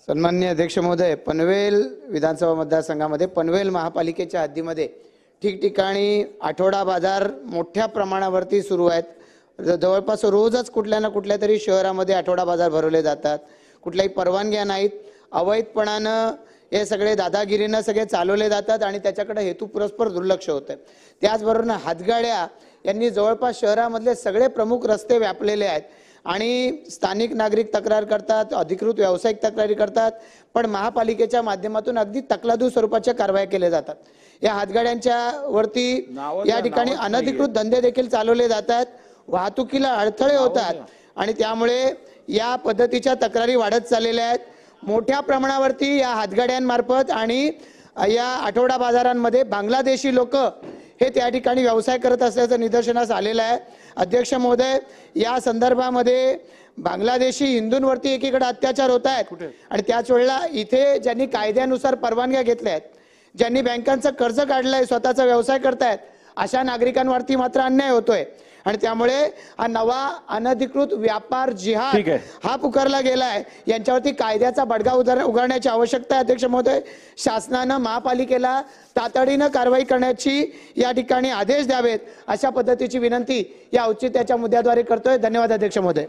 सन्माननीय अध्यक्ष महोदय, पनवेल विधानसभा मतदारसंघामध्ये पनवेल महापालिकेच्या हद्दीमध्ये ठिकठिकाणी आठवडा बाजार मोठ्या प्रमाणावरती सुरू आहेत। जवळपास रोजच कुठल्या ना कुठल्या तरी शहरामध्ये आठवडा बाजार भरवले जातात। कुठल्याही परवानग्या नाहीत, अवैधपणानं हे सगळे दादागिरीनं सगळे चालवले जातात आणि त्याच्याकडे हेतुपुरस्पर दुर्लक्ष होतं। त्याचबरोबर हातगाड्या यांनी जवळपास शहरामधले सगळे प्रमुख रस्ते व्यापलेले आहेत आणि स्थानिक नागरिक तक्रार करतात, अधिकृत व्यावसायिक तक्रारी करतात, पण महापालिकेच्या माध्यमातून अगदी तकलादू स्वरूपाच्या कारवाया केल्या जातात। या हातगाड्यांच्या वरती या ठिकाणी अनधिकृत धंदे देखील चालवले जातात, वाहतुकीला अडथळे होतात आणि त्यामुळे या पद्धतीच्या तक्रारी वाढत चाललेल्या आहेत। मोठ्या प्रमाणावरती या हातगाड्यांमार्फत आणि या आठवडा बाजारांमध्ये बांगलादेशी लोक हे त्या ठिकाणी व्यवसाय करत असल्याचं निदर्शनास आलेलं आहे। अध्यक्ष महोदय, या संदर्भामध्ये बांगलादेशी हिंदूंवरती एकीकडे अत्याचार होत आहेत आणि त्याच वेळेला इथे ज्यांनी कायद्यानुसार परवानग्या घेतल्या आहेत, ज्यांनी बँकांचं कर्ज काढलंय, स्वतःचा व्यवसाय करतायत, अशा नागरिकांवरती मात्र अन्याय होतोय आणि त्यामुळे हा नवा अनधिकृत व्यापार जिहाद हा पुकारला गेलाय। यांच्यावरती कायद्याचा बडगा उगारण्याची आवश्यकता आहे। अध्यक्ष महोदय, शासनानं महापालिकेला तातडीनं कारवाई करण्याची या ठिकाणी आदेश द्यावेत, अशा पद्धतीची विनंती या औचित्याच्या मुद्द्याद्वारे करतोय। धन्यवाद अध्यक्ष महोदय।